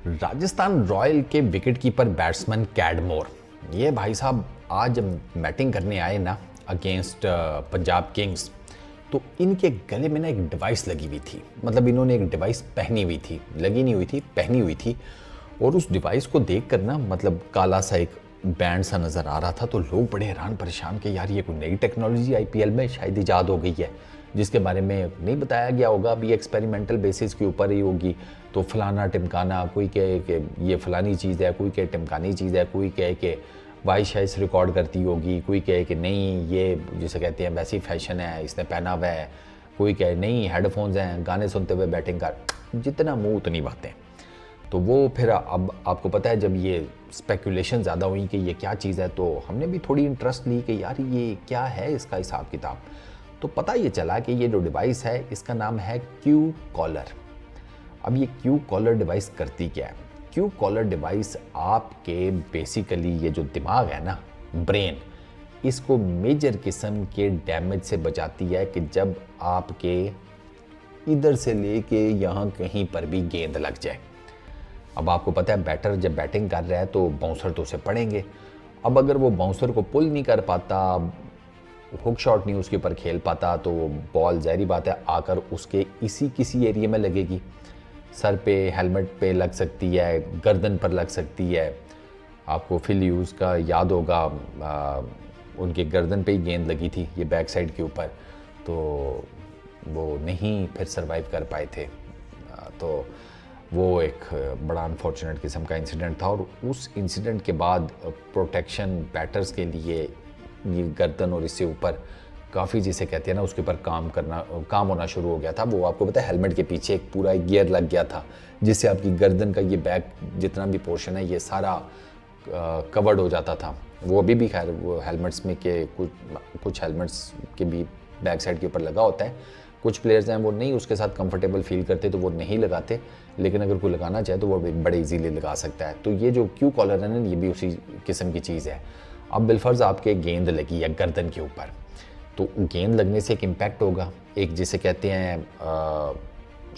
Rajasthan royal के wicketkeeper batsman Cadmore, ये भाई साहब आज बैटिंग करने आए ना अगेंस्ट पंजाब किंग्स, तो इनके गले में ना एक डिवाइस लगी हुई थी। मतलब इन्होंने एक डिवाइस पहनी हुई थी, लगी नहीं हुई थी, पहनी हुई थी। और उस डिवाइस को देख कर ना मतलब काला सा एक बैंड सा नज़र आ रहा था। तो लोग बड़े हैरान परेशान कि यार ये कोई नई टेक्नोलॉजी आईपीएल में शायद ईजाद हो गई है, जिसके बारे में नहीं बताया गया होगा। अभी एक्सपेरिमेंटल बेसिस के ऊपर ही होगी। तो फलाना टिमकाना, कोई कहे कि ये फलानी चीज़ है, कोई कहे टिमकानी चीज़ है, कोई कहे कि वॉइस शाइस रिकॉर्ड करती होगी, कोई कहे कि नहीं ये जिसे कहते हैं वैसी फैशन है, इसने पहना हुआ है, कोई कहे नहीं हेडफोन्स हैं, गाने सुनते हुए बैटिंग कर। जितना मुँह उतनी बातें। तो वो फिर अब आपको पता है जब ये स्पेकुलेशन ज़्यादा हुई कि ये क्या चीज़ है, तो हमने भी थोड़ी इंटरेस्ट ली कि यार ये क्या है, इसका हिसाब किताब। तो पता ये चला कि ये जो डिवाइस है इसका नाम है क्यू कॉलर। अब ये क्यू कॉलर डिवाइस करती क्या है? क्यू कॉलर डिवाइस आपके बेसिकली ये जो दिमाग है ना, ब्रेन, इसको मेजर किस्म के डैमेज से बचाती है कि जब आपके इधर से लेके यहाँ कहीं पर भी गेंद लग जाए। अब आपको पता है बैटर जब बैटिंग कर रहा है तो बाउंसर तो उसे पड़ेंगे। अब अगर वो बाउंसर को पुल नहीं कर पाता, हुक शॉट नहीं उसके ऊपर खेल पाता, तो बॉल ज़ाहिरी बात है आकर उसके किसी एरिया में लगेगी। सर पे, हेलमेट पे लग सकती है, गर्दन पर लग सकती है। आपको फिल यूज़ का याद होगा, उनके गर्दन पे ही गेंद लगी थी ये बैक साइड के ऊपर, तो वो नहीं फिर सरवाइव कर पाए थे। तो वो एक बड़ा अनफॉर्चुनेट किस्म का इंसिडेंट था। और उस इंसिडेंट के बाद प्रोटेक्शन बैटर्स के लिए ये गर्दन और इससे ऊपर काफ़ी जिसे कहते हैं ना उसके ऊपर काम होना शुरू हो गया था। वो आपको पता है हेलमेट के पीछे एक पूरा गियर लग गया था, जिससे आपकी गर्दन का ये बैक जितना भी पोर्शन है ये सारा कवर्ड हो जाता था। वो अभी भी खैर वो हेलमेट्स में के कुछ हेलमेट्स के भी बैक साइड के ऊपर लगा होता है। कुछ प्लेयर्स हैं वो नहीं उसके साथ कंफर्टेबल फील करते तो वो नहीं लगाते, लेकिन अगर कोई लगाना चाहे तो वो बड़े इजीली लगा सकता है। तो ये जो क्यू कॉलर है ना, ये भी उसी किस्म की चीज़ है। अब बिलफर्ज आपके गेंद लगी है गर्दन के ऊपर, तो गेंद लगने से एक इम्पैक्ट होगा, एक जिसे कहते हैं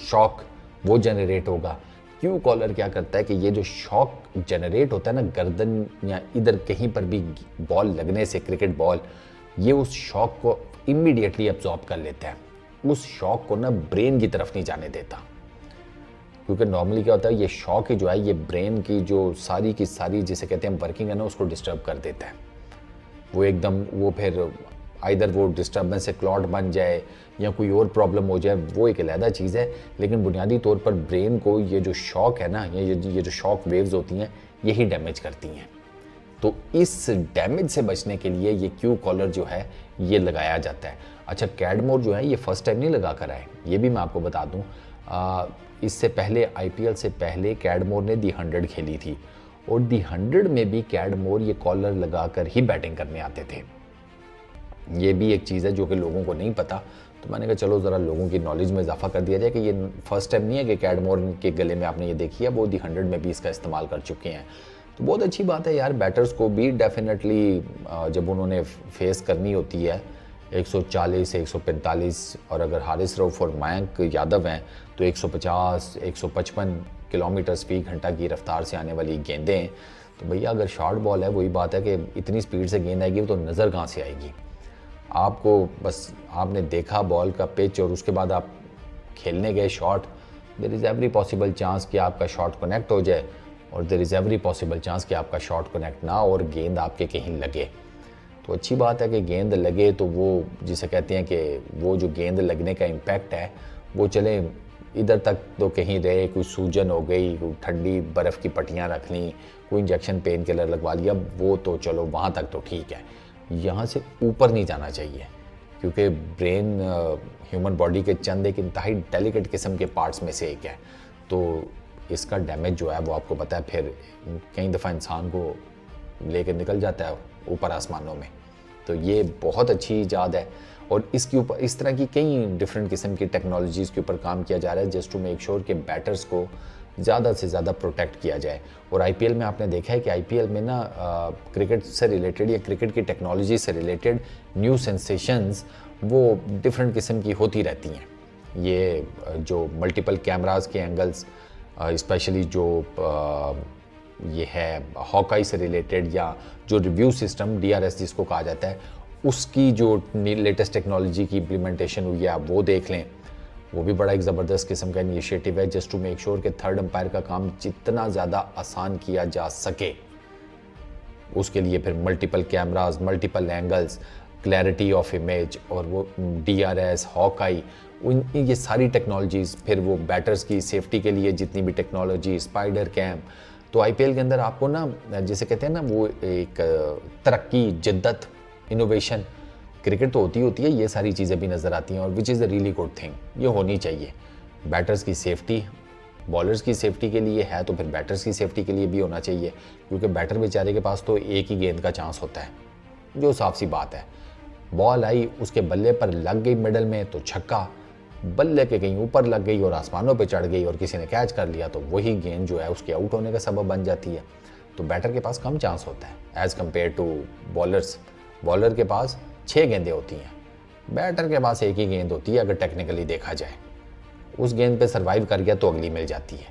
शॉक, वो जनरेट होगा। क्यू कॉलर क्या करता है कि ये जो शॉक जनरेट होता है ना गर्दन या इधर कहीं पर भी बॉल लगने से, क्रिकेट बॉल, ये उस शॉक को इमीडिएटली एब्जॉर्ब कर लेता है। उस शॉक को ना ब्रेन की तरफ नहीं जाने देता, क्योंकि नॉर्मली क्या होता है ये शॉक जो है ये ब्रेन की जो सारी की सारी जिसे कहते हैं वर्किंग है ना उसको डिस्टर्ब कर देता है। वो एकदम वो फिर आइदर वो डिस्टर्बेंस से क्लॉट बन जाए या कोई और प्रॉब्लम हो जाए, वो एक अलहदा चीज़ है। लेकिन बुनियादी तौर पर ब्रेन को ये जो शॉक है ना, ये जो शॉक वेव्स होती हैं यही डैमेज करती हैं। तो इस डैमेज से बचने के लिए ये क्यू कॉलर जो है ये लगाया जाता है। अच्छा, कैडमोर जो है ये फर्स्ट टाइम नहीं लगा कर आए, ये भी मैं आपको बता दूं। इससे पहले आईपीएल से पहले कैडमोर ने दी 100 खेली थी, और दी 100 में भी कैडमोर ये कॉलर लगाकर ही बैटिंग करने आते थे। ये भी एक चीज़ है जो कि लोगों को नहीं पता, तो मैंने कहा चलो ज़रा लोगों की नॉलेज में इजाफा कर दिया जाए कि ये फर्स्ट टाइम नहीं है कि कैडमोर के गले में आपने ये देखी है, वो दी 100 में भी इसका इस्तेमाल कर चुके हैं। तो बहुत अच्छी बात है यार, बैटर्स को भी डेफिनेटली जब उन्होंने फेस करनी होती है 140 145, और अगर हारिस रऊफ और मयंक यादव हैं तो 150 155 किलोमीटर फी घंटा की रफ्तार से आने वाली गेंदें, तो भैया अगर शॉर्ट बॉल है वही बात है कि इतनी स्पीड से गेंद आएगी तो नज़र कहाँ से आएगी आपको। बस आपने देखा बॉल का पिच और उसके बाद आप खेलने गए shot, there is every possible chance कि आपका शॉट कनेक्ट हो जाए, और there is every possible chance कि आपका शॉट कनेक्ट ना और गेंद आपके कहीं लगे। तो अच्छी बात है कि गेंद लगे, तो वो जिसे कहते हैं कि वो जो गेंद लगने का इम्पैक्ट है वो चले इधर तक तो कहीं रहे, कोई सूजन हो गई, कोई ठंडी बर्फ़ की पट्टियाँ रख लीं, कोई इंजेक्शन पेन किलर लगवा लिया, वो तो चलो वहाँ तक तो ठीक है। यहाँ से ऊपर नहीं जाना चाहिए, क्योंकि ब्रेन ह्यूमन बॉडी के चंद एक इंतहाई डेलिकेट किस्म के पार्ट्स में से एक है। तो इसका डैमेज जो है वो आपको पता है फिर कई दफ़ा इंसान को लेकर निकल जाता है ऊपर आसमानों में। तो ये बहुत अच्छी ईजाद है, और इसके ऊपर इस तरह की कई डिफरेंट किस्म की टेक्नोलॉजीज़ के ऊपर काम किया जा रहा है जस्ट टू मेक श्योर कि बैटर्स को ज़्यादा से ज़्यादा प्रोटेक्ट किया जाए। और आईपीएल में आपने देखा है कि आईपीएल में ना क्रिकेट से रिलेटेड या क्रिकेट की टेक्नोलॉजी से रिलेटेड न्यू सेंसेशंस वो डिफरेंट किस्म की होती रहती हैं। ये जो मल्टीपल कैमरास के एंगल्स स्पेशली जो ये है हॉकाई से रिलेटेड या जो रिव्यू सिस्टम DRS जिसको कहा जाता है, उसकी जो लेटेस्ट टेक्नोलॉजी की इम्प्लीमेंटेशन हुई है आप वो देख लें। वो भी बड़ा एक ज़बरदस्त किस्म का इनिशिएटिव है जस्ट टू मेक श्योर कि थर्ड अंपायर का काम जितना ज़्यादा आसान किया जा सके। उसके लिए फिर multiple cameras, multiple angles, clarity of image और वो DRS, हॉकाई, ये सारी टेक्नोलॉजीज़, फिर वो बैटर्स की सेफ्टी के लिए जितनी भी टेक्नोलॉजी, स्पाइडर कैम। तो IPL के अंदर आपको ना जैसे कहते हैं ना वो एक तरक्की, जिद्दत, इनोवेशन, क्रिकेट तो होती है, ये सारी चीज़ें भी नज़र आती हैं और which is a really good thing. ये होनी चाहिए। बैटर्स की सेफ्टी, बॉलर्स की सेफ्टी के लिए है तो फिर बैटर्स की सेफ्टी के लिए भी होना चाहिए, क्योंकि बैटर बेचारे के पास तो एक ही गेंद का चांस होता है, जो साफ सी बात है। बॉल आई, उसके बल्ले पर लग गई मिडल में तो छक्का, बल्ले के कहीं ऊपर लग गई और आसमानों पे चढ़ गई और किसी ने कैच कर लिया तो वही गेंद जो है उसके आउट होने का सबब बन जाती है। तो बैटर के पास कम चांस होता है as compare to bowlers. Bowler के पास 6 गेंदें होती हैं, बैटर के पास एक ही गेंद होती है अगर टेक्निकली देखा जाए। उस गेंद पे सर्वाइव कर गया तो अगली मिल जाती है,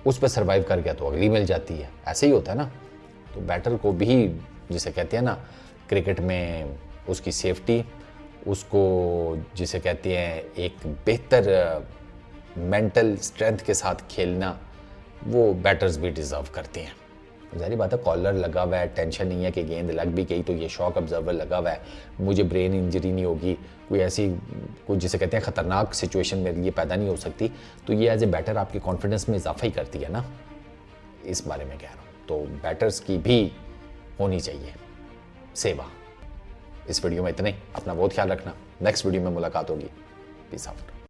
उस पर सर्वाइव कर गया तो अगली मिल जाती है, ऐसे ही होता है ना। तो बैटर को भी जिसे कहते हैं ना क्रिकेट में उसकी सेफ्टी, उसको जिसे कहते हैं एक बेहतर मेंटल स्ट्रेंथ के साथ खेलना, वो बैटर्स भी डिज़र्व करते हैं। ज़ाहिर बात है कॉलर लगा हुआ है, टेंशन नहीं है कि गेंद लग भी गई तो ये शॉक ऑब्जर्वर लगा हुआ है, मुझे ब्रेन इंजरी नहीं होगी, कोई ऐसी कुछ जिसे कहते हैं ख़तरनाक सिचुएशन मेरे लिए पैदा नहीं हो सकती। तो ये एज ए बैटर आपके कॉन्फिडेंस में इजाफा ही करती है ना, इस बारे में कह रहा हूँ। तो बैटर्स की भी होनी चाहिए सेवा। इस वीडियो में इतना ही। अपना बहुत ख्याल रखना। नेक्स्ट वीडियो में मुलाकात होगी। Peace out.